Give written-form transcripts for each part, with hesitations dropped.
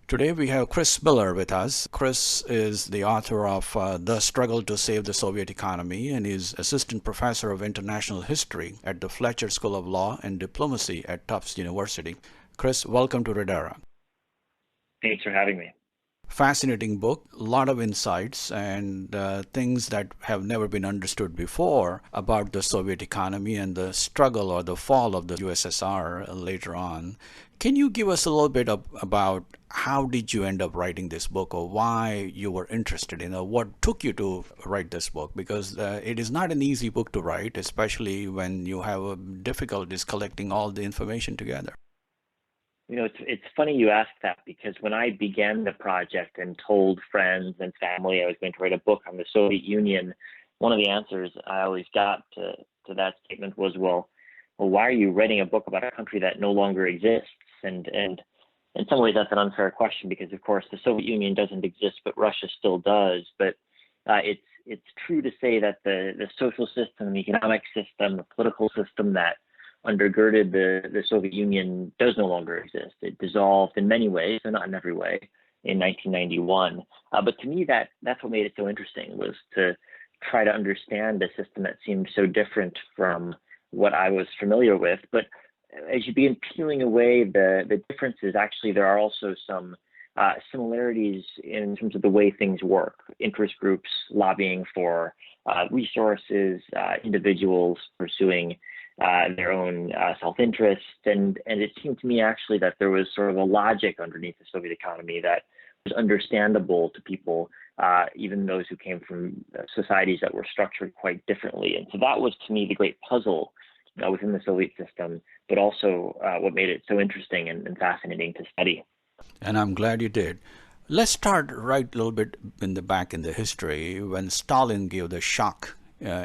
Today we have Chris Miller with us. Chris is the author of The Struggle to Save the Soviet Economy and is Assistant Professor of International History at the Fletcher School of Law and Diplomacy at Tufts University. Chris, welcome to Redera. Thanks for having me. Fascinating book, a lot of insights and things that have never been understood before about the Soviet economy and the struggle or the fall of the USSR later on. Can you give us a little bit about how did you end up writing this book, or why you were interested in, or what took you to write this book? Because it is not an easy book to write, especially when you have difficulties collecting all the information together. You know, it's funny you ask that, because when I began the project and told friends and family I was going to write a book on the Soviet Union, one of the answers I always got to that statement was, well, why are you writing a book about a country that no longer exists? And in some ways that's an unfair question, because of course the Soviet Union doesn't exist, but Russia still does. But it's true to say that the social system, the economic system, the political system that undergirded the Soviet Union does no longer exist. It dissolved in many ways, and not in every way, in 1991. But to me, that's what made it so interesting, was to try to understand a system that seemed so different from what I was familiar with. But as you begin peeling away the differences, actually there are also some similarities in terms of the way things work. Interest groups lobbying for resources, individuals pursuing their own self-interest. And it seemed to me actually that there was sort of a logic underneath the Soviet economy that was understandable to people, even those who came from societies that were structured quite differently. And so that was, to me, the great puzzle within the Soviet system, but also what made it so interesting and fascinating to study. And I'm glad you did. Let's start right a little bit back in the history when Stalin gave the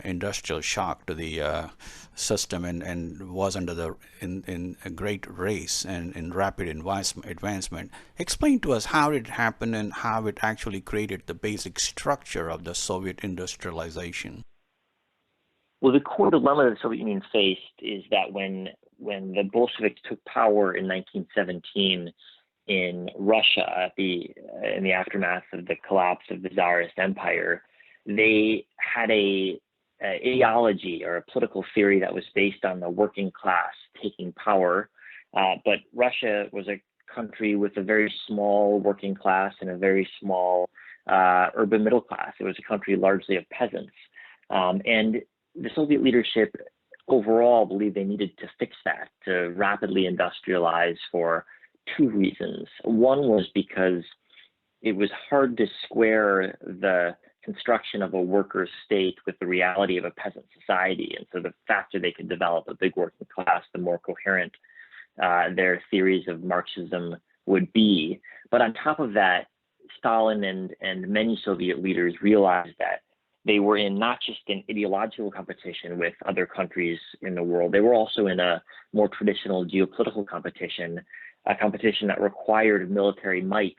industrial shock to the system and was in a great race and in rapid advancement. Explain to us how it happened and how it actually created the basic structure of the Soviet industrialization. Well, the core dilemma the Soviet Union faced is that when the Bolsheviks took power in 1917 in Russia in the aftermath of the collapse of the Tsarist Empire, they had a ideology or a political theory that was based on the working class taking power. But Russia was a country with a very small working class and a very small urban middle class. It was a country largely of peasants. And the Soviet leadership overall believed they needed to fix that, to rapidly industrialize, for two reasons. One was because it was hard to square the construction of a worker state with the reality of a peasant society. And so the faster they could develop a big working class, the more coherent their theories of Marxism would be. But on top of that, Stalin and many Soviet leaders realized that they were in not just an ideological competition with other countries in the world, they were also in a more traditional geopolitical competition, a competition that required military might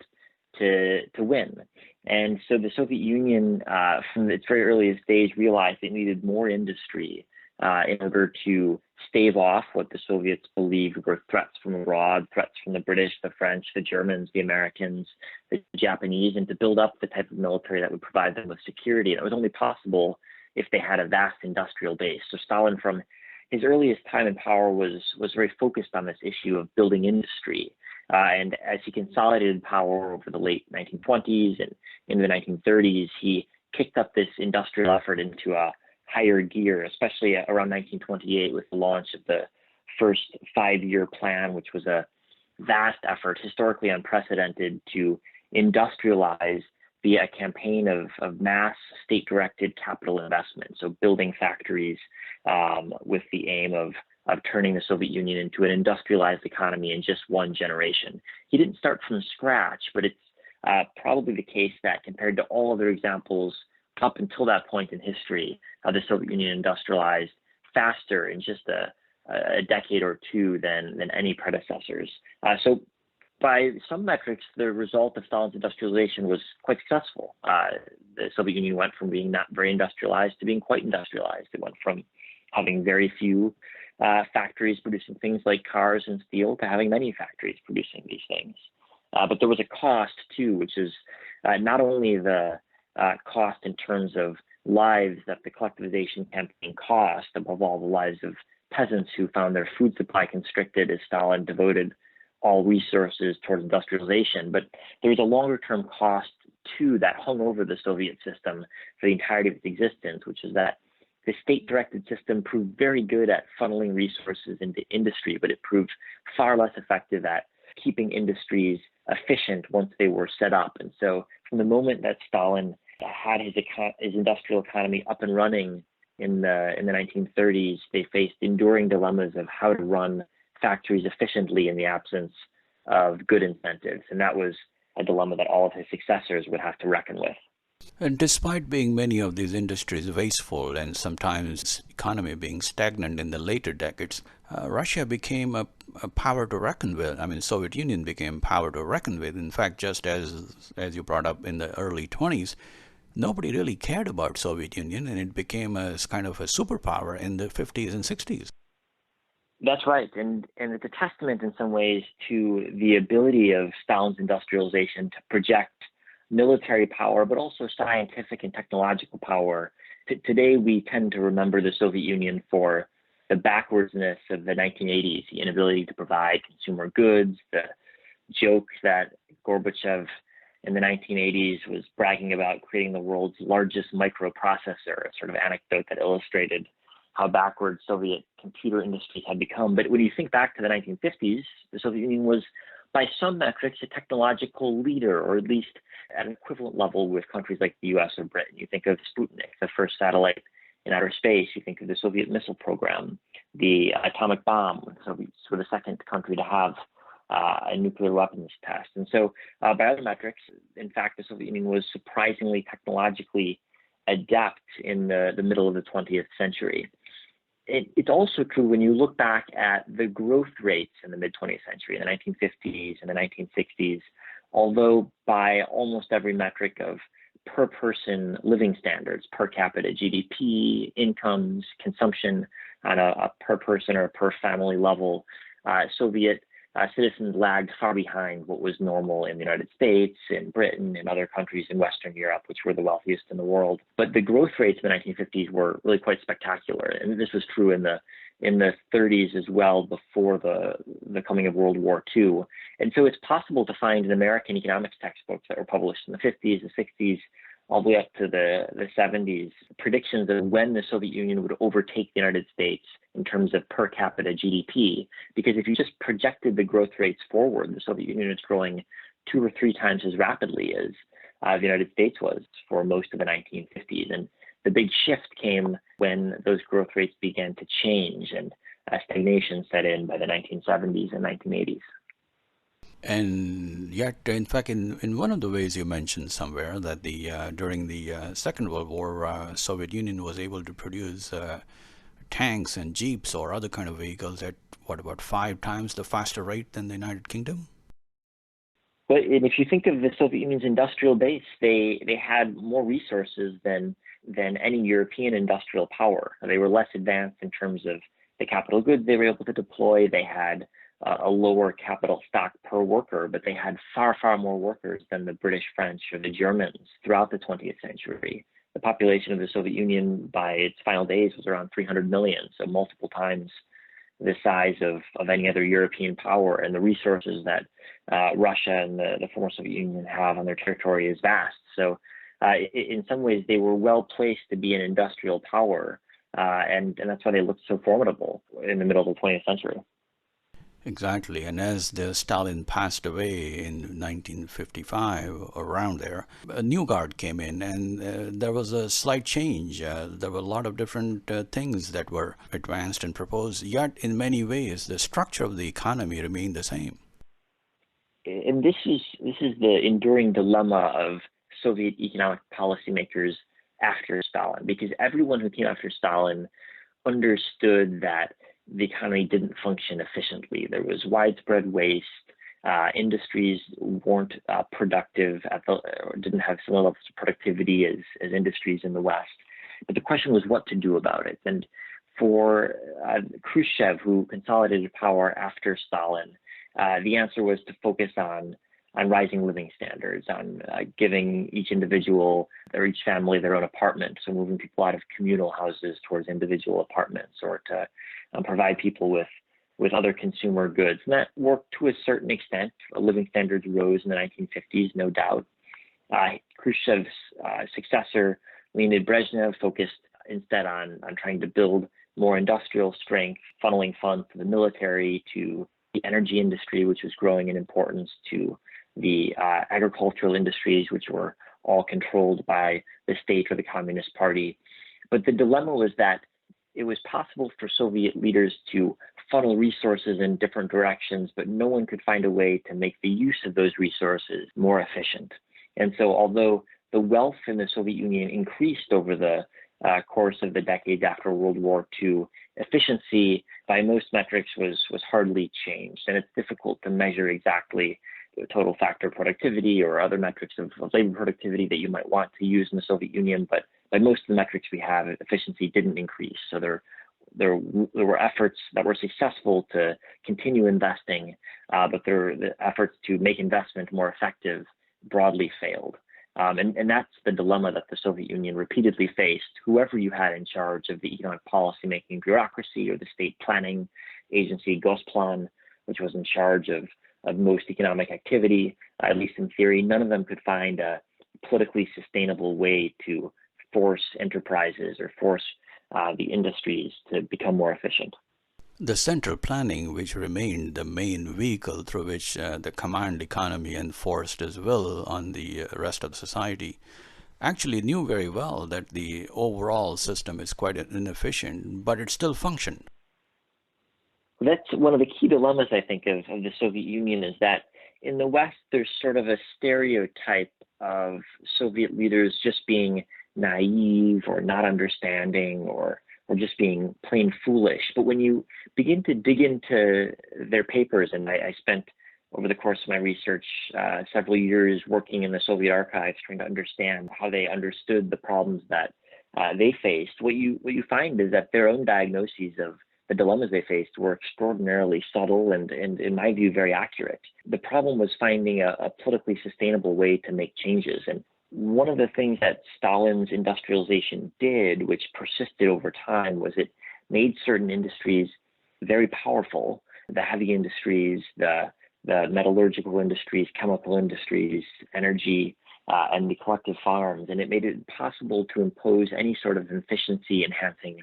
to win. And so the Soviet Union, from its very earliest stage, realized it needed more industry in order to stave off what the Soviets believed were threats from abroad, threats from the British, the French, the Germans, the Americans, the Japanese, and to build up the type of military that would provide them with security. And it was only possible if they had a vast industrial base. So Stalin, from his earliest time in power, was very focused on this issue of building industry. And as he consolidated power over the late 1920s and in the 1930s, he kicked up this industrial effort into a higher gear, especially around 1928 with the launch of the first 5-year plan, which was a vast effort, historically unprecedented, to industrialize via a campaign of mass state-directed capital investment. So building factories with the aim of turning the Soviet Union into an industrialized economy in just one generation. He didn't start from scratch, but it's probably the case that compared to all other examples up until that point in history, the Soviet Union industrialized faster in just a decade or two than any predecessors. So by some metrics, the result of Stalin's industrialization was quite successful. The Soviet Union went from being not very industrialized to being quite industrialized. It went from having very few factories producing things like cars and steel to having many factories producing these things. But there was a cost too, which is not only the cost in terms of lives that the collectivization campaign cost, above all the lives of peasants who found their food supply constricted as Stalin devoted all resources towards industrialization. But there was a longer term cost too that hung over the Soviet system for the entirety of its existence, which is that the state-directed system proved very good at funneling resources into industry, but it proved far less effective at keeping industries efficient once they were set up. And so from the moment that Stalin had his industrial economy up and running in the 1930s, they faced enduring dilemmas of how to run factories efficiently in the absence of good incentives. And that was a dilemma that all of his successors would have to reckon with. And despite being many of these industries wasteful and sometimes economy being stagnant in the later decades, Russia became a power to reckon with. I mean, Soviet Union became power to reckon with. In fact, just as you brought up in the early 20s, nobody really cared about Soviet Union, and it became a kind of a superpower in the 50s and 60s. That's right, and it's a testament in some ways to the ability of Stalin's industrialization to project military power, but also scientific and technological power. Today, we tend to remember the Soviet Union for the backwardsness of the 1980s, the inability to provide consumer goods, the joke that Gorbachev in the 1980s was bragging about creating the world's largest microprocessor, a sort of anecdote that illustrated how backward Soviet computer industries had become. But when you think back to the 1950s, the Soviet Union was, by some metrics, a technological leader, or at least at an equivalent level with countries like the US or Britain. You think of Sputnik, the first satellite in outer space. You think of the Soviet missile program, the atomic bomb. So we were the second country to have a nuclear weapons test. And so by other metrics, in fact, the Soviet Union was surprisingly technologically adept in the middle of the 20th century. It's also true when you look back at the growth rates in the mid-20th century, in the 1950s and the 1960s, although by almost every metric of per person living standards, per capita GDP, incomes, consumption on a per person or per family level, Soviet citizens lagged far behind what was normal in the United States, in Britain, and other countries in Western Europe, which were the wealthiest in the world. But the growth rates in the 1950s were really quite spectacular, and this was true in the 30s as well, before the coming of World War II. And so it's possible to find in American economics textbooks that were published in the 50s, the 60s, all the way up to the 70s, predictions of when the Soviet Union would overtake the United States in terms of per capita GDP. Because if you just projected the growth rates forward, the Soviet Union is growing 2 or 3 times as rapidly as the United States was for most of the 1950s. And the big shift came when those growth rates began to change and stagnation set in by the 1970s and 1980s. And yet, in fact, in one of the ways you mentioned somewhere that during the Second World War, Soviet Union was able to produce tanks and jeeps or other kind of vehicles at about 5 times the faster rate than the United Kingdom? But if you think of the Soviet Union's industrial base, they had more resources than any European industrial power. They were less advanced in terms of the capital goods they were able to deploy. They had a lower capital stock per worker, but they had far, far more workers than the British, French, or the Germans throughout the 20th century. The population of the Soviet Union by its final days was around 300 million, so multiple times the size of any other European power, and the resources that Russia and the former Soviet Union have on their territory is vast. So in some ways, they were well placed to be an industrial power, and that's why they looked so formidable in the middle of the 20th century. Exactly. And as Stalin passed away in 1955, around there, a new guard came in, and there was a slight change. There were a lot of different things that were advanced and proposed, yet in many ways the structure of the economy remained the same. And this is the enduring dilemma of Soviet economic policymakers after Stalin, because everyone who came after Stalin understood that the economy didn't function efficiently. There was widespread waste. Industries weren't productive or didn't have similar levels of productivity as industries in the West. But the question was what to do about it. And for Khrushchev, who consolidated power after Stalin, the answer was to focus on rising living standards, on giving each individual or each family their own apartment, so moving people out of communal houses towards individual apartments, or to provide people with other consumer goods. And that worked to a certain extent. Living standards rose in the 1950s, no doubt. Khrushchev's successor, Leonid Brezhnev, focused instead on trying to build more industrial strength, funneling funds to the military, to the energy industry, which was growing in importance, to the agricultural industries, which were all controlled by the state or the Communist Party. But the dilemma was that it was possible for Soviet leaders to funnel resources in different directions, but no one could find a way to make the use of those resources more efficient. And so although the wealth in the Soviet Union increased over the course of the decades after World War II, efficiency by most metrics was hardly changed. And it's difficult to measure exactly the total factor productivity or other metrics of labor productivity that you might want to use in the Soviet Union. But by most of the metrics we have, efficiency didn't increase. So there were efforts that were successful to continue investing, but the efforts to make investment more effective broadly failed. And that's the dilemma that the Soviet Union repeatedly faced. Whoever you had in charge of the economic policy-making bureaucracy or the state planning agency, Gosplan, which was in charge of most economic activity, at least in theory, none of them could find a politically sustainable way to force enterprises or force the industries to become more efficient. The central planning, which remained the main vehicle through which the command economy enforced its will on the rest of the society, actually knew very well that the overall system is quite inefficient, but it still functioned. That's one of the key dilemmas, I think, of the Soviet Union, is that in the West, there's sort of a stereotype of Soviet leaders just being naive or not understanding or just being plain foolish. But when you begin to dig into their papers, and I spent over the course of my research several years working in the Soviet archives trying to understand how they understood the problems that they faced, what you find is that their own diagnoses of the dilemmas they faced were extraordinarily subtle and in my view, very accurate. The problem was finding a politically sustainable way to make changes. And one of the things that Stalin's industrialization did, which persisted over time, was it made certain industries very powerful. The heavy industries, the metallurgical industries, chemical industries, energy, and the collective farms. And it made it possible to impose any sort of efficiency enhancing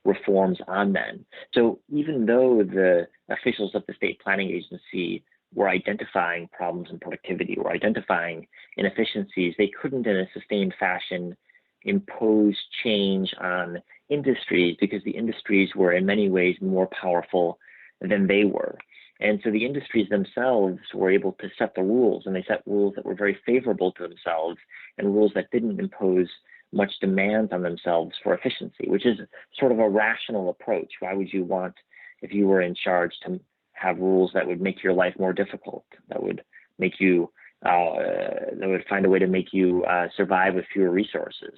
reforms on them. So even though the officials of the state planning agency were identifying problems in productivity, were identifying inefficiencies, they couldn't in a sustained fashion impose change on industries because the industries were in many ways more powerful than they were. And so the industries themselves were able to set the rules, and they set rules that were very favorable to themselves and rules that didn't impose much demands on themselves for efficiency, which is sort of a rational approach. Why would you want, if you were in charge, to have rules that would make your life more difficult, that would make you, that would find a way to make you survive with fewer resources?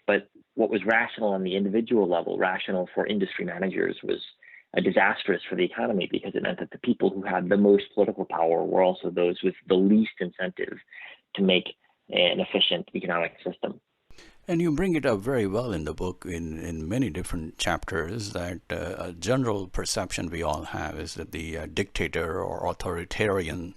But what was rational on the individual level, rational for industry managers, was disastrous for the economy because it meant that the people who had the most political power were also those with the least incentive to make an efficient economic system. And you bring it up very well in the book in many different chapters that a general perception we all have is that the dictator or authoritarian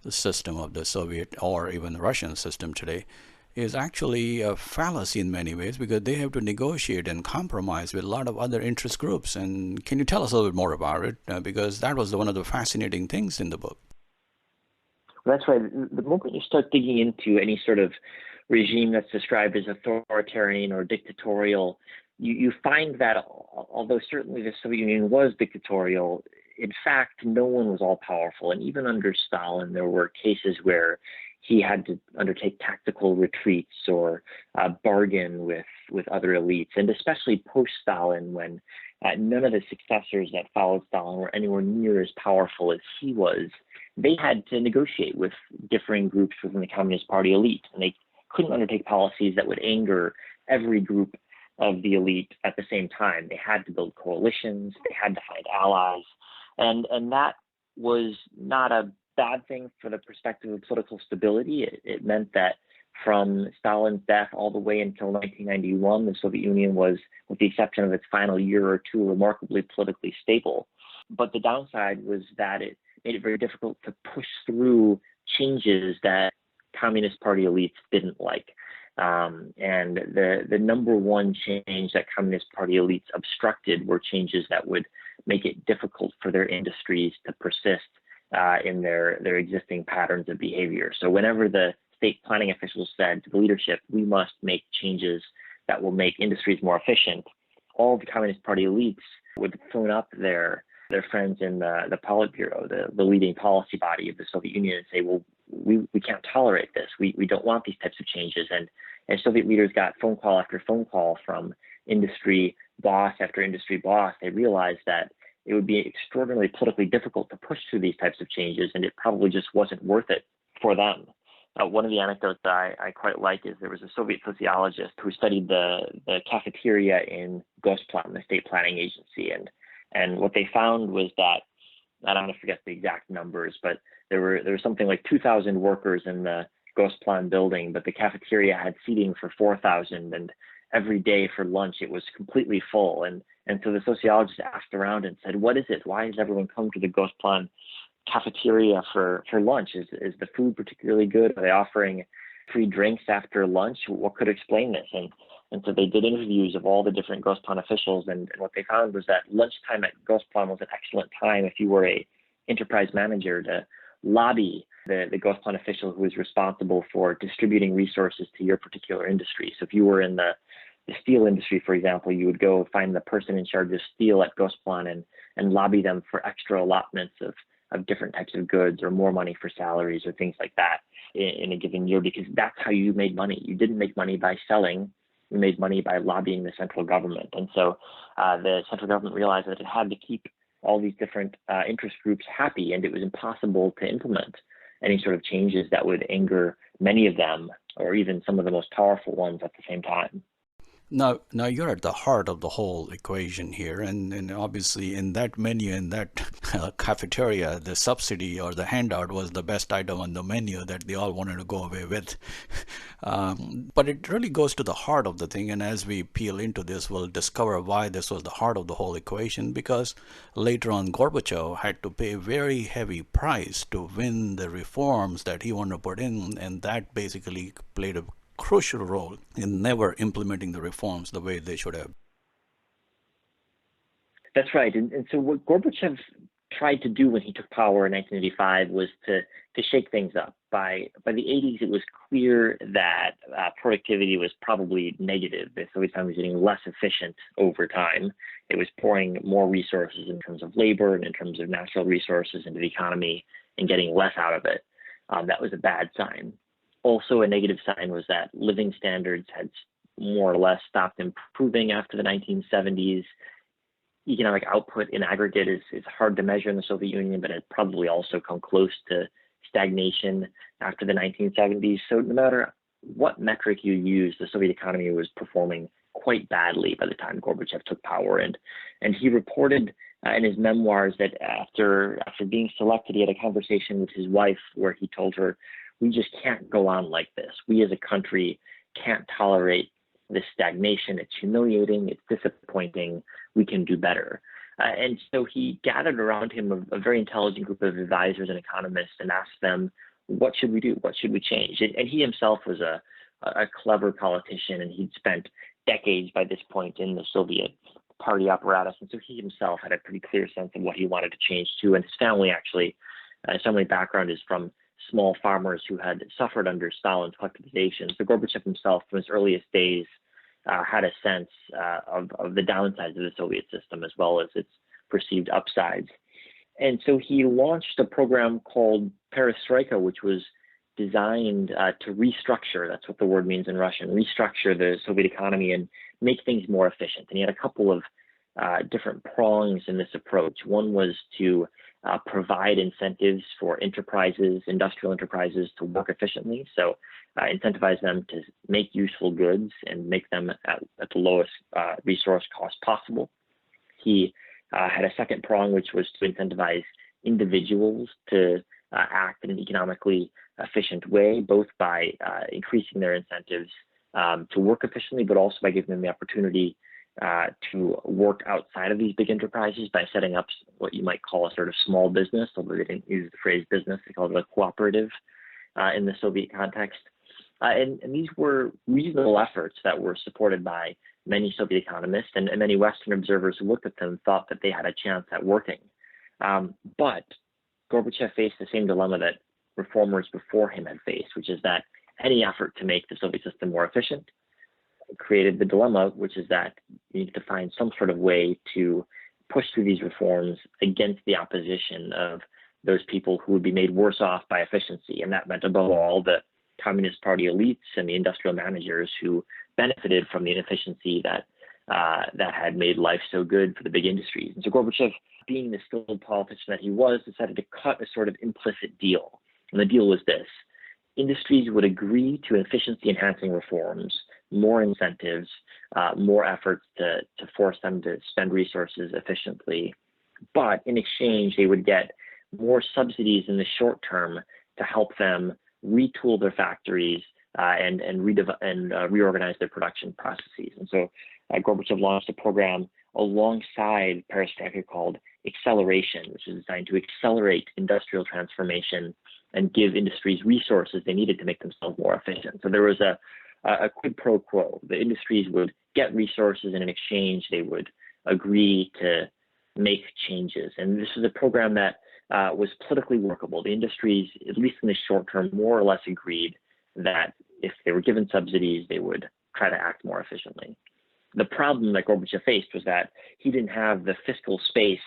system of the Soviet or even Russian system today is actually a fallacy in many ways because they have to negotiate and compromise with a lot of other interest groups. And can you tell us a little bit more about it? Because that was one of the fascinating things in the book. Well, that's right. The moment you start digging into any sort of regime that's described as authoritarian or dictatorial, you find that although certainly the Soviet Union was dictatorial, in fact, no one was all powerful. And even under Stalin, there were cases where he had to undertake tactical retreats or bargain with other elites. And especially post-Stalin, when none of the successors that followed Stalin were anywhere near as powerful as he was, they had to negotiate with differing groups within the Communist Party elite. And they couldn't undertake policies that would anger every group of the elite at the same time. They had to build coalitions, they had to find allies, and that was not a bad thing for the perspective of political stability. It meant that from Stalin's death all the way until 1991, the Soviet Union was, with the exception of its final year or two, remarkably politically stable. But the downside was that it made it very difficult to push through changes that Communist Party elites didn't like. And the number one change that Communist Party elites obstructed were changes that would make it difficult for their industries to persist in their existing patterns of behavior. So whenever the state planning officials said to the leadership, we must make changes that will make industries more efficient, all the Communist Party elites would phone up their friends in the Politburo, the leading policy body of the Soviet Union, and say, well, we can't tolerate this. We don't want these types of changes. And Soviet leaders got phone call after phone call from industry boss after industry boss. They realized that it would be extraordinarily politically difficult to push through these types of changes, and it probably just wasn't worth it for them. One of the anecdotes that I quite like is there was a Soviet sociologist who studied the cafeteria in Gosplan, the state planning agency, and what they found was that, I don't want to forget the exact numbers, but there was something like 2,000 workers in the Gosplan building, but the cafeteria had seating for 4,000, and every day for lunch it was completely full. And so the sociologist asked around and said, what is it? Why has everyone come to the Gosplan cafeteria for lunch? Is the food particularly good? Are they offering free drinks after lunch? What could explain this? And so they did interviews of all the different Gosplan officials, and what they found was that lunchtime at Gosplan was an excellent time if you were a enterprise manager to lobby the Gosplan official who was responsible for distributing resources to your particular industry. So if you were in the steel industry, for example, you would go find the person in charge of steel at Gosplan and lobby them for extra allotments of different types of goods or more money for salaries or things like that in a given year, because that's how you made money. You didn't make money by selling. You made money by lobbying the central government. And so the central government realized that it had to keep all these different interest groups happy, and it was impossible to implement any sort of changes that would anger many of them or even some of the most powerful ones at the same time. Now you're at the heart of the whole equation here, and obviously in that menu, in that cafeteria, the subsidy or the handout was the best item on the menu that they all wanted to go away with. But it really goes to the heart of the thing, and as we peel into this, we'll discover why this was the heart of the whole equation, because later on Gorbachev had to pay a very heavy price to win the reforms that he wanted to put in, and that basically played a crucial role in never implementing the reforms the way they should have. That's right. And so what Gorbachev tried to do when he took power in 1985 was to shake things up. By the 80s, it was clear that productivity was probably negative. The Soviet Union was getting less efficient over time. It was pouring more resources in terms of labor and in terms of natural resources into the economy and getting less out of it. That was a bad sign. Also, a negative sign was that living standards had more or less stopped improving after the 1970s. Economic output in aggregate is hard to measure in the Soviet Union, but it probably also come close to stagnation after the 1970s. So no matter what metric you use, the Soviet economy was performing quite badly by the time Gorbachev took power. And he reported in his memoirs that after being selected, he had a conversation with his wife where he told her, we just can't go on like this. We as a country can't tolerate this stagnation. It's humiliating. It's disappointing. We can do better. And so he gathered around him a very intelligent group of advisors and economists and asked them, what should we do? What should we change? And he himself was a clever politician, and he'd spent decades by this point in the Soviet party apparatus. And so he himself had a pretty clear sense of what he wanted to change to. And his family his family background is from small farmers who had suffered under Stalin's collectivization. So Gorbachev himself, from his earliest days, had a sense of the downsides of the Soviet system as well as its perceived upsides. And so he launched a program called Perestroika, which was designed to restructure, that's what the word means in Russian, restructure the Soviet economy and make things more efficient. And he had a couple of different prongs in this approach. One was to provide incentives for industrial enterprises to work efficiently. So incentivize them to make useful goods and make them at the lowest resource cost possible. He had a second prong, which was to incentivize individuals to act in an economically efficient way, both by increasing their incentives to work efficiently, but also by giving them the opportunity to work outside of these big enterprises by setting up what you might call a sort of small business, although they didn't use the phrase business, they called it a cooperative in the Soviet context. And these were reasonable efforts that were supported by many Soviet economists, and many Western observers who looked at them thought that they had a chance at working. But Gorbachev faced the same dilemma that reformers before him had faced, which is that any effort to make the Soviet system more efficient created the dilemma, which is that you need to find some sort of way to push through these reforms against the opposition of those people who would be made worse off by efficiency. And that meant, above all, the Communist Party elites and the industrial managers who benefited from the inefficiency that had made life so good for the big industries. And so Gorbachev, being the skilled politician that he was, decided to cut a sort of implicit deal. And the deal was this: industries would agree to efficiency-enhancing reforms, more incentives, more efforts to force them to spend resources efficiently. But in exchange, they would get more subsidies in the short term to help them retool their factories and reorganize their production processes. And so Gorbachev launched a program alongside Perestroika called Acceleration, which is designed to accelerate industrial transformation and give industries resources they needed to make themselves more efficient. So there was a quid pro quo. The industries would get resources, and in exchange, they would agree to make changes. And this was a program that was politically workable. The industries, at least in the short term, more or less agreed that if they were given subsidies, they would try to act more efficiently. The problem that Gorbachev faced was that he didn't have the fiscal space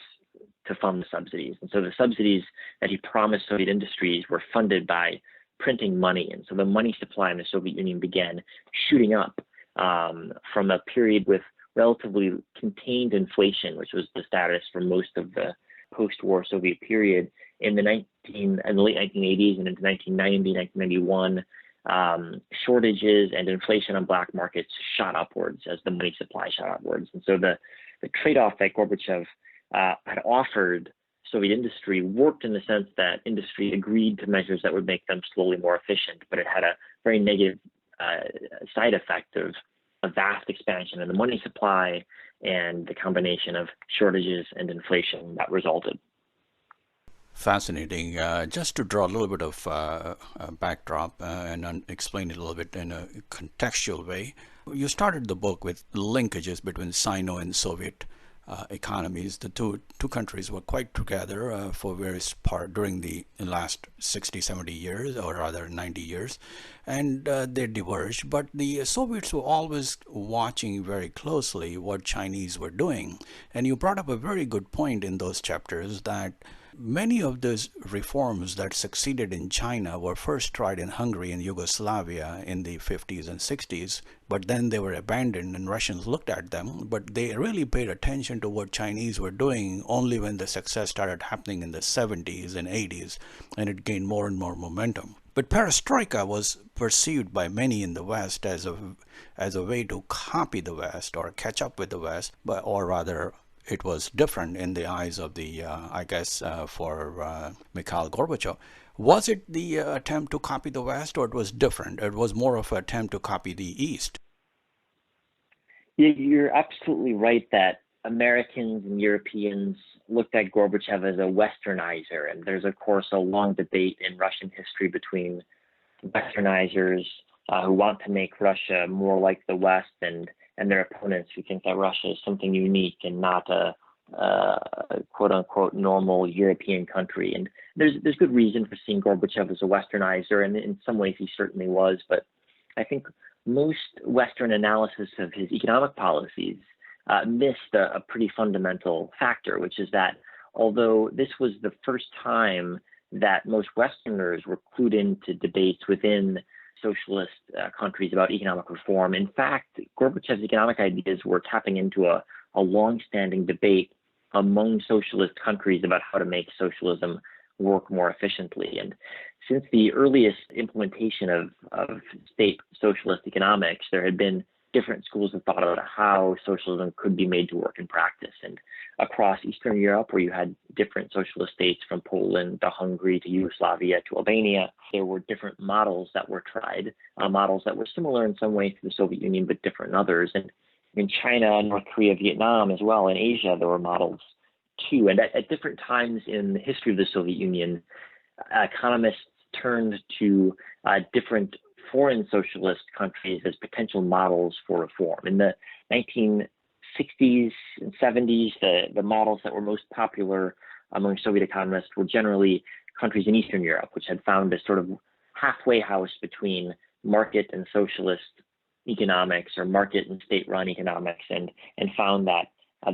to fund the subsidies. And so the subsidies that he promised Soviet industries were funded by printing money. And so the money supply in the Soviet Union began shooting up from a period with relatively contained inflation, which was the status for most of the post-war Soviet period. In the late 1980s and into 1990, 1991, shortages and inflation on black markets shot upwards as the money supply shot upwards. And so the trade-off that Gorbachev had offered Soviet industry worked in the sense that industry agreed to measures that would make them slowly more efficient, but it had a very negative side effect of a vast expansion in the money supply and the combination of shortages and inflation that resulted. Fascinating. Just to draw a little bit of backdrop and explain it a little bit in a contextual way, you started the book with linkages between Sino and Soviet economies. The two countries were quite together for various part during the last 60, 70 years, or rather 90 years, and they diverged. But the Soviets were always watching very closely what Chinese were doing. And you brought up a very good point in those chapters that many of those reforms that succeeded in China were first tried in Hungary and Yugoslavia in the 50s and 60s, but then they were abandoned and Russians looked at them. But they really paid attention to what Chinese were doing only when the success started happening in the 70s and 80s, and it gained more and more momentum. But perestroika was perceived by many in the West as a way to copy the West or catch up with the West, or rather it was different in the eyes of the, for Mikhail Gorbachev. Was it the attempt to copy the West, or it was different? It was more of an attempt to copy the East. Yeah, you're absolutely right that Americans and Europeans looked at Gorbachev as a Westernizer. And there's, of course, a long debate in Russian history between Westernizers who want to make Russia more like the West and their opponents who think that Russia is something unique and not a quote-unquote normal European country. And there's good reason for seeing Gorbachev as a Westernizer, and in some ways he certainly was. But I think most Western analysis of his economic policies missed a pretty fundamental factor, which is that although this was the first time that most Westerners were clued into debates within socialist countries about economic reform, in fact, Gorbachev's economic ideas were tapping into a long-standing debate among socialist countries about how to make socialism work more efficiently. And since the earliest implementation of state socialist economics, there had been different schools of thought about how socialism could be made to work in practice. And across Eastern Europe, where you had different socialist states from Poland to Hungary to Yugoslavia to Albania, there were different models that were tried, models that were similar in some ways to the Soviet Union, but different in others. And in China, North Korea, Vietnam as well, in Asia, there were models too. And at different times in the history of the Soviet Union, economists turned to different foreign socialist countries as potential models for reform. In the 1960s and 70s, the models that were most popular among Soviet economists were generally countries in Eastern Europe, which had found a sort of halfway house between market and socialist economics, or market and state-run economics, and found that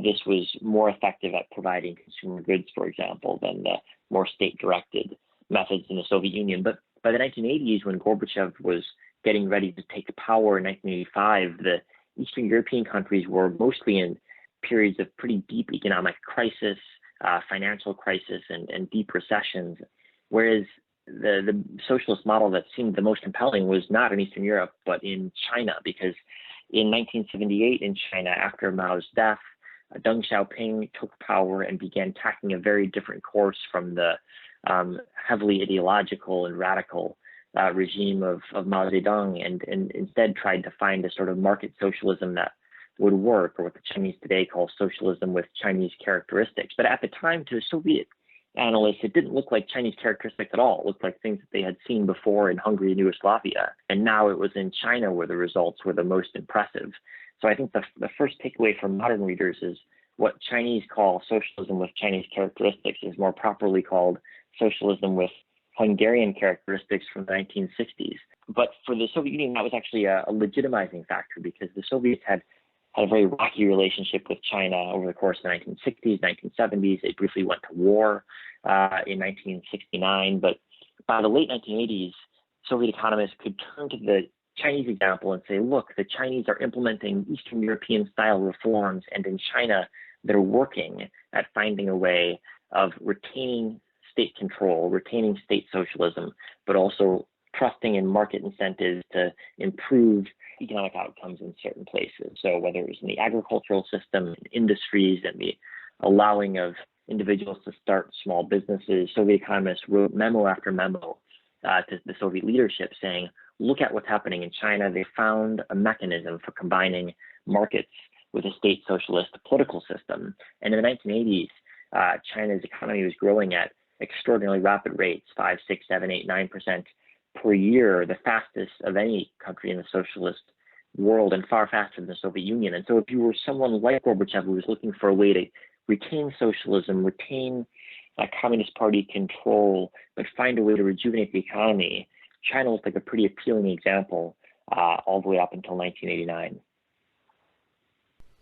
this was more effective at providing consumer goods, for example, than the more state-directed methods in the Soviet Union. But by the 1980s, when Gorbachev was getting ready to take power in 1985, the Eastern European countries were mostly in periods of pretty deep economic crisis, financial crisis, and deep recessions, whereas the socialist model that seemed the most compelling was not in Eastern Europe, but in China, because in 1978 in China, after Mao's death, Deng Xiaoping took power and began tackling a very different course from the heavily ideological and radical regime of Mao Zedong, and instead tried to find a sort of market socialism that would work, or what the Chinese today call socialism with Chinese characteristics. But at the time, to Soviet analysts, it didn't look like Chinese characteristics at all. It looked like things that they had seen before in Hungary and Yugoslavia. And now it was in China where the results were the most impressive. So I think the first takeaway for modern readers is what Chinese call socialism with Chinese characteristics is more properly called socialism with Hungarian characteristics from the 1960s. But for the Soviet Union, that was actually a legitimizing factor, because the Soviets had a very rocky relationship with China over the course of the 1960s, 1970s. They briefly went to war in 1969. But by the late 1980s, Soviet economists could turn to the Chinese example and say, look, the Chinese are implementing Eastern European style reforms, and in China, they're working at finding a way of retaining state control, retaining state socialism, but also trusting in market incentives to improve economic outcomes in certain places. So whether it was in the agricultural system, in industries, and the allowing of individuals to start small businesses, Soviet economists wrote memo after memo to the Soviet leadership saying, look at what's happening in China. They found a mechanism for combining markets with a state socialist political system. And in the 1980s, China's economy was growing at extraordinarily rapid rates, 5, 6, 7, 8, 9% per year, the fastest of any country in the socialist world, and far faster than the Soviet Union. And so if you were someone like Gorbachev who was looking for a way to retain socialism, retain Communist Party control, but find a way to rejuvenate the economy, China looked like a pretty appealing example all the way up until 1989.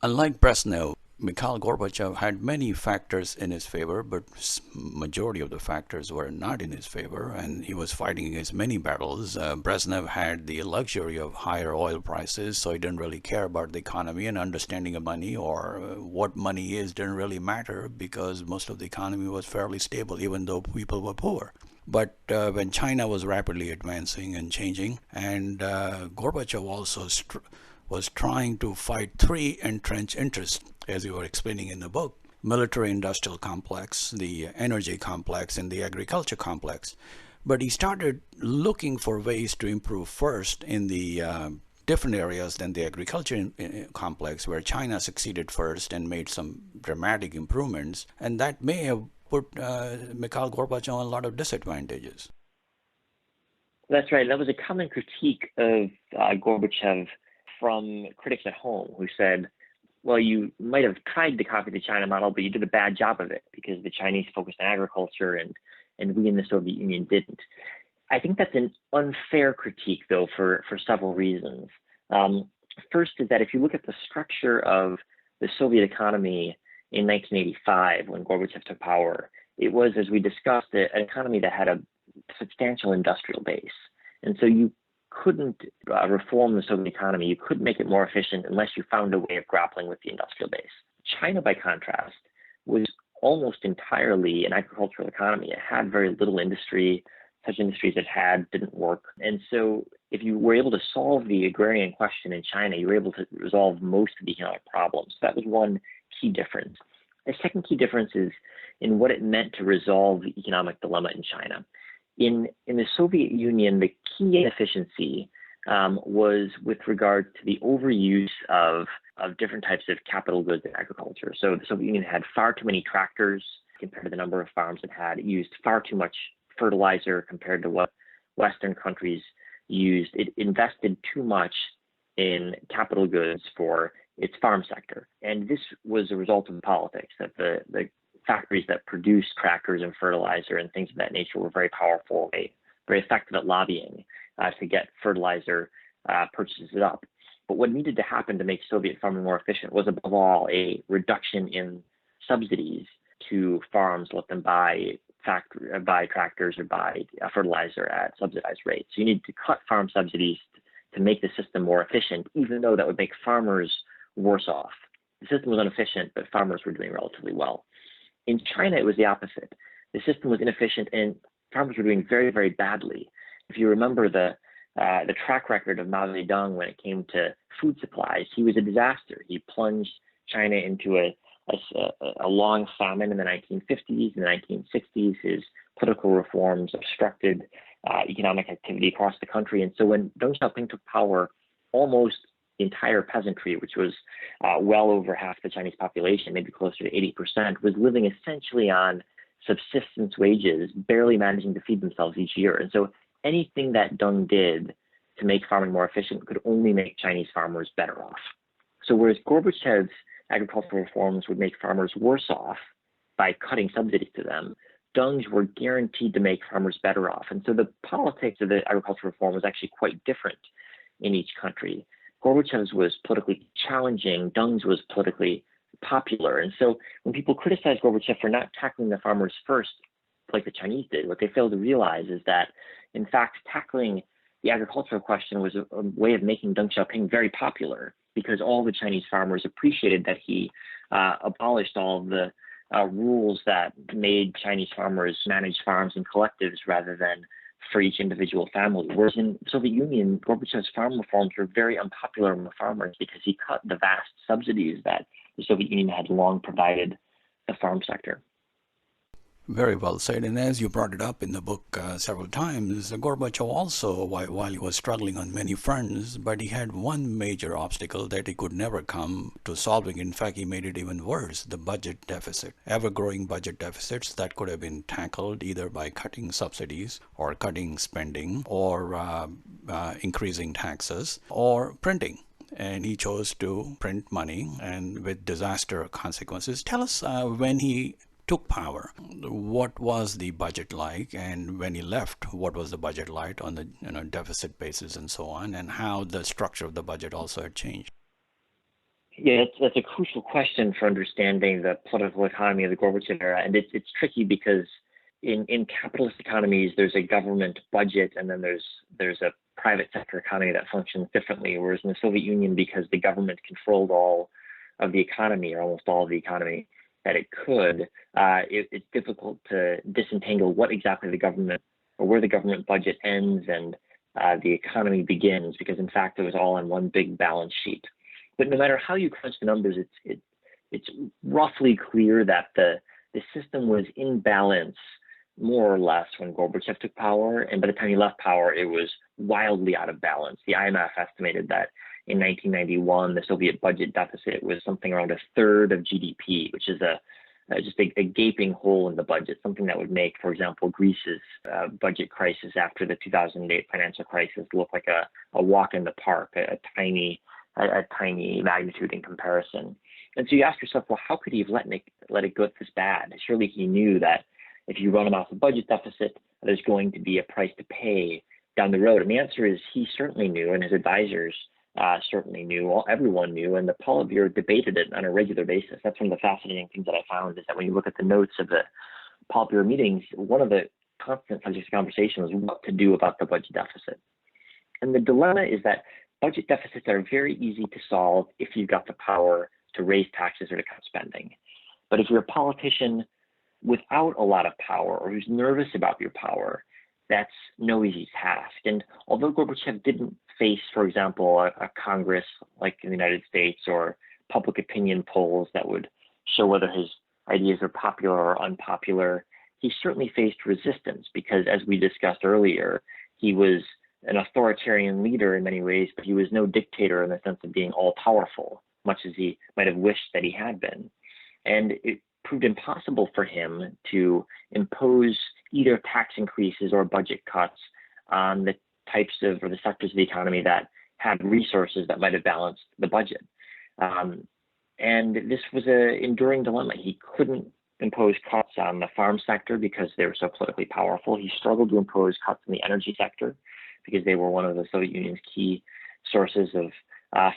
Unlike Brezhnev, Mikhail Gorbachev had many factors in his favor, but majority of the factors were not in his favor, and he was fighting against many battles. Brezhnev had the luxury of higher oil prices, so he didn't really care about the economy, and understanding of money, or what money is, didn't really matter, because most of the economy was fairly stable, even though people were poor. But when China was rapidly advancing and changing, and Gorbachev also was trying to fight three entrenched interests, as you were explaining in the book: military-industrial complex, the energy complex, and the agriculture complex. But he started looking for ways to improve first in the different areas than the agriculture complex, where China succeeded first and made some dramatic improvements, and that may have put Mikhail Gorbachev on a lot of disadvantages. That's right. That was a common critique of Gorbachev from critics at home, who said, well, you might have tried to copy the China model, but you did a bad job of it because the Chinese focused on agriculture and we in the Soviet Union didn't. I think that's an unfair critique, though, for several reasons. First is that if you look at the structure of the Soviet economy in 1985, when Gorbachev took power, it was, as we discussed, an economy that had a substantial industrial base. And so you couldn't reform the Soviet economy. You couldn't make it more efficient unless you found a way of grappling with the industrial base. China, by contrast, was almost entirely an agricultural economy. It had very little industry. Such industries it had didn't work. And so if you were able to solve the agrarian question in China, you were able to resolve most of the economic problems. That was one key difference. The second key difference is in what it meant to resolve the economic dilemma in China. In the Soviet Union, the key inefficiency was with regard to the overuse of different types of capital goods in agriculture. So the Soviet Union had far too many tractors compared to the number of farms it had. It used far too much fertilizer compared to what Western countries used. It invested too much in capital goods for its farm sector. And this was a result of politics, that the factories that produced tractors and fertilizer and things of that nature were very powerful, very effective at lobbying to get fertilizer purchases up. But what needed to happen to make Soviet farming more efficient was, above all, a reduction in subsidies to farms, let them buy tractors or buy fertilizer at subsidized rates. So you need to cut farm subsidies to make the system more efficient, even though that would make farmers worse off. The system was inefficient, but farmers were doing relatively well. In China, it was the opposite. The system was inefficient and farmers were doing very, very badly. If you remember the track record of Mao Zedong when it came to food supplies, he was a disaster. He plunged China into a long famine in the 1950s and the 1960s. His political reforms obstructed economic activity across the country. And so when Deng Xiaoping took power, almost the entire peasantry, which was well over half the Chinese population, maybe closer to 80%, was living essentially on subsistence wages, barely managing to feed themselves each year. And so anything that Deng did to make farming more efficient could only make Chinese farmers better off. So whereas Gorbachev's agricultural reforms would make farmers worse off by cutting subsidies to them, Deng's were guaranteed to make farmers better off. And so the politics of the agricultural reform was actually quite different in each country. Gorbachev's was politically challenging, Deng's was politically popular. And so when people criticize Gorbachev for not tackling the farmers first, like the Chinese did, what they failed to realize is that, in fact, tackling the agricultural question was a way of making Deng Xiaoping very popular, because all the Chinese farmers appreciated that he abolished all of the rules that made Chinese farmers manage farms in collectives rather than for each individual family. Whereas in the Soviet Union, Gorbachev's farm reforms were very unpopular among farmers because he cut the vast subsidies that the Soviet Union had long provided the farm sector. Very well said. And as you brought it up in the book several times, Gorbachev also, while he was struggling on many fronts, but he had one major obstacle that he could never come to solving. In fact, he made it even worse, the budget deficit. Ever-growing budget deficits that could have been tackled either by cutting subsidies or cutting spending or increasing taxes or printing. And he chose to print money, and with disaster consequences. Tell us when he took power, what was the budget like, and when he left, what was the budget like on the deficit basis and so on, and how the structure of the budget also had changed? Yeah, that's a crucial question for understanding the political economy of the Gorbachev era, and it's tricky because in capitalist economies there's a government budget and then there's a private sector economy that functions differently, whereas in the Soviet Union, because the government controlled all of the economy, or almost all of the economy that it could, it's difficult to disentangle what exactly the government, or where the government budget ends and the economy begins, because in fact it was all on one big balance sheet. But no matter how you crunch the numbers, it's roughly clear that the system was in balance more or less when Gorbachev took power, and by the time he left power, it was wildly out of balance. The IMF estimated that in 1991, the Soviet budget deficit was something around a third of GDP, which is just a gaping hole in the budget, something that would make, for example, Greece's budget crisis after the 2008 financial crisis look like a walk in the park, a tiny magnitude in comparison. And so you ask yourself, well, how could he have let it go this bad? Surely he knew that if you run a massive budget deficit, there's going to be a price to pay down the road. And the answer is he certainly knew, and his advisors certainly knew, everyone knew, and the Politburo debated it on a regular basis. That's one of the fascinating things that I found, is that when you look at the notes of the Politburo meetings, one of the constant subjects of conversation was what to do about the budget deficit. And the dilemma is that budget deficits are very easy to solve if you've got the power to raise taxes or to cut spending. But if you're a politician without a lot of power, or who's nervous about your power, that's no easy task. And although Gorbachev didn't face, for example, a Congress like in the United States or public opinion polls that would show whether his ideas are popular or unpopular, he certainly faced resistance because, as we discussed earlier, he was an authoritarian leader in many ways, but he was no dictator in the sense of being all powerful, much as he might have wished that he had been. And it proved impossible for him to impose either tax increases or budget cuts on the types of or the sectors of the economy that had resources that might have balanced the budget. And this was an enduring dilemma. He couldn't impose cuts on the farm sector because they were so politically powerful. He struggled to impose cuts in the energy sector because they were one of the Soviet Union's key sources of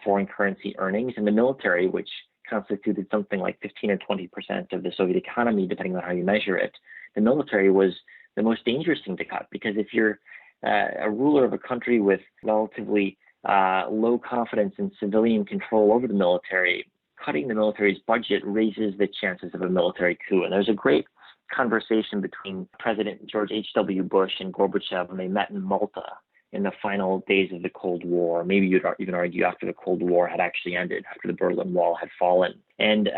foreign currency earnings. And the military, which constituted something like 15 or 20% of the Soviet economy, depending on how you measure it, the military was the most dangerous thing to cut, because if you're a ruler of a country with relatively low confidence in civilian control over the military, cutting the military's budget raises the chances of a military coup. And there's a great conversation between President George H.W. Bush and Gorbachev when they met in Malta in the final days of the Cold War. Maybe you'd even argue after the Cold War had actually ended, after the Berlin Wall had fallen. And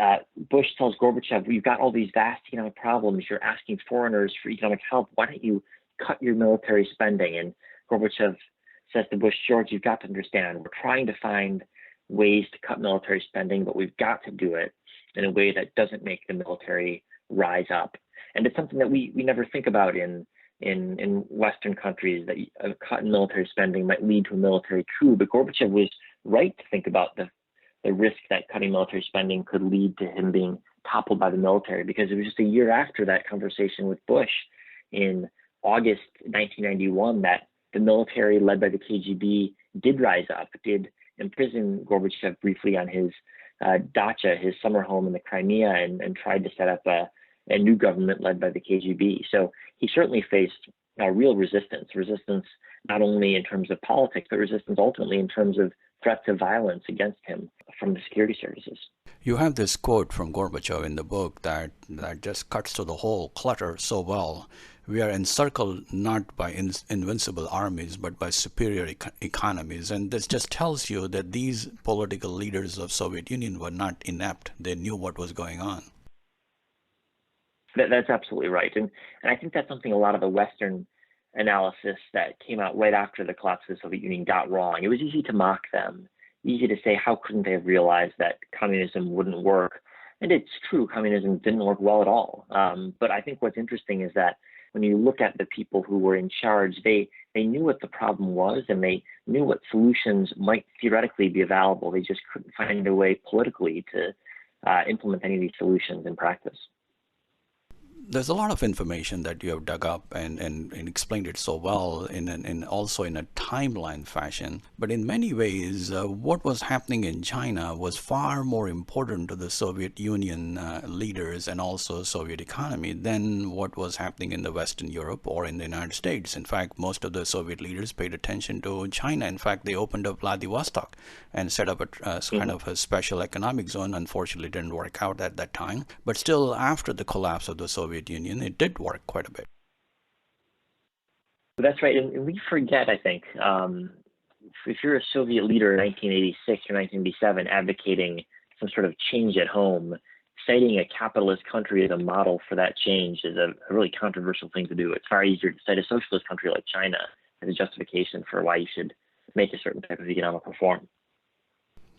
Bush tells Gorbachev, "You've got all these vast economic problems. You're asking foreigners for economic help. Why don't you cut your military spending?" And Gorbachev says to Bush, "George, you've got to understand, we're trying to find ways to cut military spending, but we've got to do it in a way that doesn't make the military rise up." And it's something that we never think about in Western countries, that a cut in military spending might lead to a military coup. But Gorbachev was right to think about the risk that cutting military spending could lead to him being toppled by the military, because it was just a year after that conversation with Bush in August 1991 that the military, led by the KGB, did rise up, did imprison Gorbachev briefly on his dacha, his summer home in the Crimea, and tried to set up a new government led by the KGB. So he certainly faced real resistance not only in terms of politics, but resistance ultimately in terms of threats of violence against him from the security services. You have this quote from Gorbachev in the book that just cuts to the whole clutter so well. "We are encircled not by invincible armies, but by superior economies." And this just tells you that these political leaders of Soviet Union were not inept. They knew what was going on. That's absolutely right. And I think that's something a lot of the Western analysis that came out right after the collapse of the Soviet Union got wrong. It was easy to mock them, easy to say, how couldn't they have realized that communism wouldn't work? And it's true, communism didn't work well at all. But I think what's interesting is that when you look at the people who were in charge, they knew what the problem was, and they knew what solutions might theoretically be available. They just couldn't find a way politically to implement any of these solutions in practice. There's a lot of information that you have dug up and explained it so well in also in a timeline fashion. But in many ways, what was happening in China was far more important to the Soviet Union leaders and also Soviet economy than what was happening in the Western Europe or in the United States. In fact, most of the Soviet leaders paid attention to China. In fact, they opened up Vladivostok and set up a kind of a special economic zone. Unfortunately, it didn't work out at that time. But still, after the collapse of the Soviet Union, it did work quite a bit. That's right. And we forget, I think, if you're a Soviet leader in 1986 or 1987 advocating some sort of change at home, citing a capitalist country as a model for that change is a really controversial thing to do. It's far easier to cite a socialist country like China as a justification for why you should make a certain type of economic reform.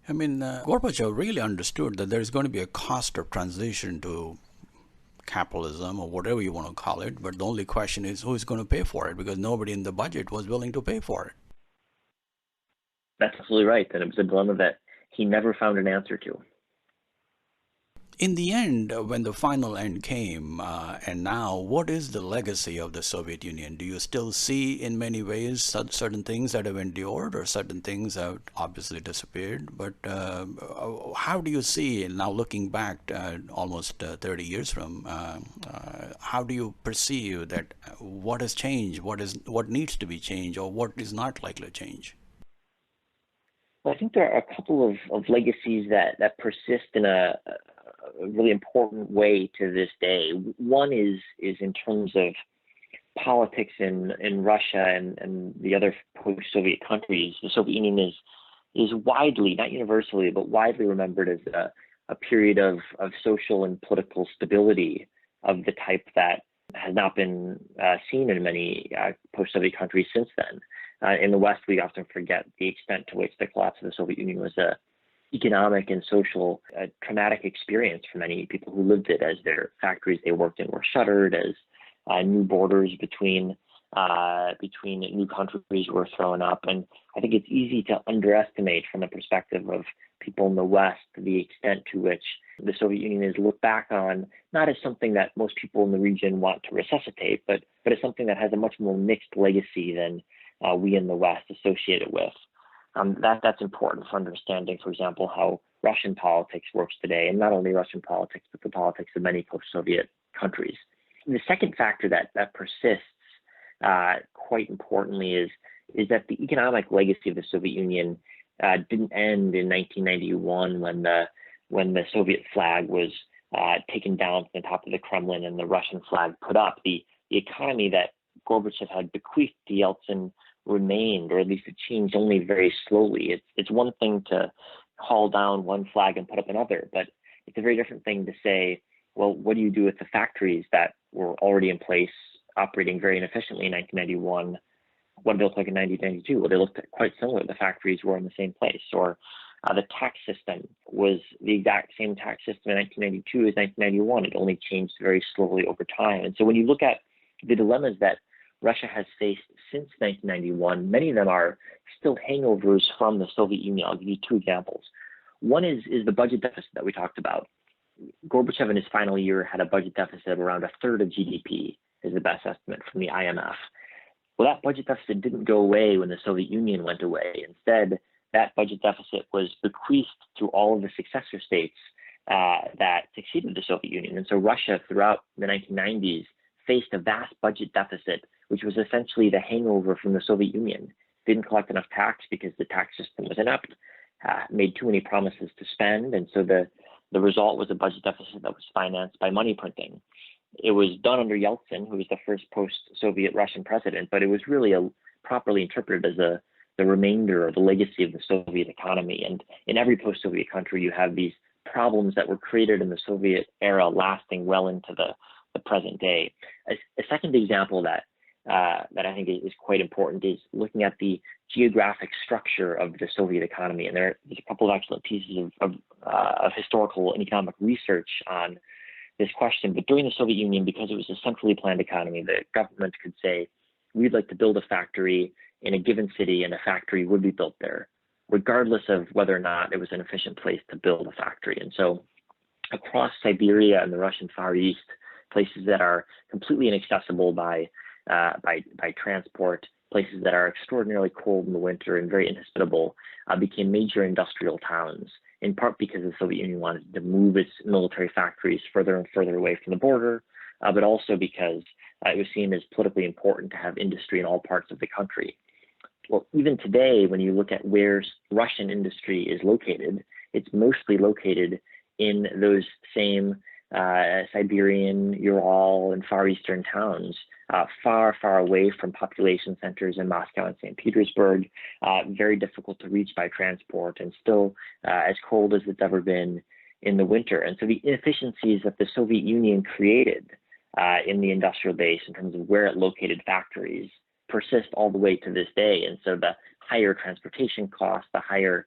I mean, Gorbachev really understood that there's going to be a cost of transition to capitalism or whatever you want to call it, but the only question is who is going to pay for it, because nobody in the budget was willing to pay for it. That's absolutely right, and it was a dilemma that he never found an answer to. In the end, when the final end came, and now, what is the legacy of the Soviet Union? Do you still see in many ways certain things that have endured or certain things have obviously disappeared? But how do you see, now looking back almost 30 years from, how do you perceive that what has changed, what needs to be changed, or what is not likely to change? Well, I think there are a couple of legacies that persist in a really important way to this day. One is in terms of politics in Russia and the other post-Soviet countries, the Soviet Union is widely, not universally, but widely remembered as a period of social and political stability of the type that has not been seen in many post-Soviet countries since then. In the West, we often forget the extent to which the collapse of the Soviet Union was a economic and social traumatic experience for many people who lived it, as their factories they worked in were shuttered, as new borders between new countries were thrown up. And I think it's easy to underestimate from the perspective of people in the West the extent to which the Soviet Union is looked back on, not as something that most people in the region want to resuscitate, but as something that has a much more mixed legacy than we in the West associate it with. That's important for understanding, for example, how Russian politics works today, and not only Russian politics, but the politics of many post-Soviet countries. The second factor that persists quite importantly is that the economic legacy of the Soviet Union didn't end in 1991 when the Soviet flag was taken down from the top of the Kremlin and the Russian flag put up. The economy that Gorbachev had bequeathed to Yeltsin remained, or at least it changed only very slowly. It's one thing to haul down one flag and put up another, but it's a very different thing to say, well, what do you do with the factories that were already in place, operating very inefficiently in 1991? What did they look like in 1992? Well, they looked quite similar. The factories were in the same place. Or the tax system was the exact same tax system in 1992 as 1991. It only changed very slowly over time. And so when you look at the dilemmas that Russia has faced since 1991, many of them are still hangovers from the Soviet Union. I'll give you two examples. One is the budget deficit that we talked about. Gorbachev in his final year had a budget deficit of around a third of GDP, is the best estimate from the IMF. Well, that budget deficit didn't go away when the Soviet Union went away. Instead, that budget deficit was bequeathed to all of the successor states that succeeded the Soviet Union. And so Russia, throughout the 1990s, faced a vast budget deficit, which was essentially the hangover from the Soviet Union. Didn't collect enough tax because the tax system was inept, made too many promises to spend, and so the result was a budget deficit that was financed by money printing. It was done under Yeltsin, who was the first post-Soviet Russian president, but it was really properly interpreted as the remainder or the legacy of the Soviet economy. And in every post-Soviet country, you have these problems that were created in the Soviet era lasting well into the present day. A second example that I think is quite important is looking at the geographic structure of the Soviet economy. And there's a couple of excellent pieces of historical and economic research on this question. But during the Soviet Union, because it was a centrally planned economy, the government could say, we'd like to build a factory in a given city, and a factory would be built there, regardless of whether or not it was an efficient place to build a factory. And so across Siberia and the Russian Far East, places that are completely inaccessible by transport, places that are extraordinarily cold in the winter and very inhospitable, became major industrial towns, in part because the Soviet Union wanted to move its military factories further and further away from the border, but also because it was seen as politically important to have industry in all parts of the country. Well, even today, when you look at where Russian industry is located, it's mostly located in those same Siberian, Ural, and Far Eastern towns, far, far away from population centers in Moscow and St. Petersburg, very difficult to reach by transport, and still as cold as it's ever been in the winter. And so the inefficiencies that the Soviet Union created in the industrial base in terms of where it located factories persist all the way to this day. And so the higher transportation costs, the higher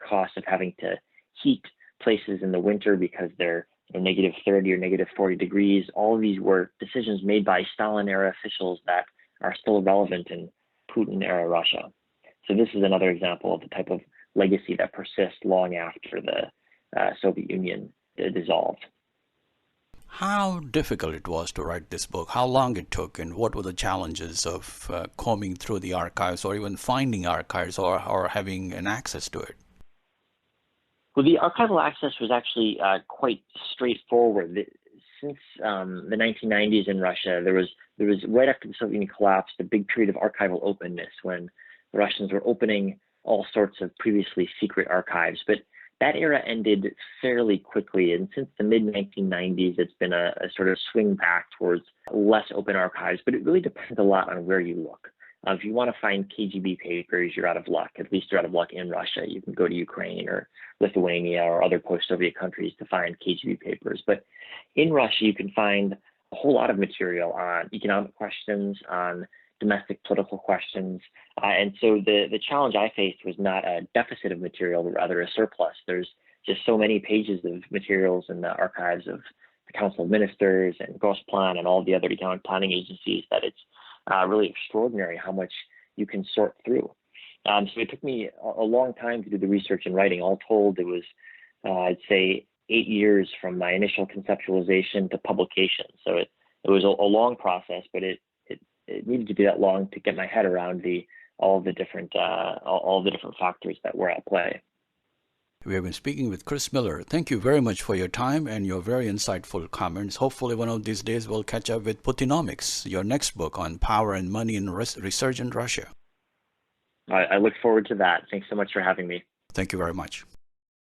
cost of having to heat places in the winter because they're negative 30 or negative 40 degrees. All of these were decisions made by Stalin-era officials that are still relevant in Putin-era Russia. So this is another example of the type of legacy that persists long after the Soviet Union dissolved. How difficult it was to write this book, how long it took, and what were the challenges of combing through the archives or even finding archives or having an access to it? Well, the archival access was actually quite straightforward. Since the 1990s in Russia, there was right after the Soviet Union collapsed, a big period of archival openness when the Russians were opening all sorts of previously secret archives. But that era ended fairly quickly. And since the mid-1990s, it's been a sort of swing back towards less open archives, but it really depends a lot on where you look. If you want to find KGB papers, you're out of luck. At least you're out of luck in Russia. You can go to Ukraine or Lithuania or other post-Soviet countries to find KGB papers. But in Russia, you can find a whole lot of material on economic questions, on domestic political questions. And so the challenge I faced was not a deficit of material, but rather a surplus. There's just so many pages of materials in the archives of the Council of Ministers and Gosplan and all the other economic planning agencies that it's really extraordinary how much you can sort through. So it took me a long time to do the research and writing. All told, it was, I'd say, 8 years from my initial conceptualization to publication. So it was a long process, but it needed to be that long to get my head around all the different factors that were at play. We have been speaking with Chris Miller. Thank you very much for your time and your very insightful comments. Hopefully one of these days we'll catch up with Putinomics, your next book on power and money in resurgent Russia. I look forward to that. Thanks so much for having me. Thank you very much.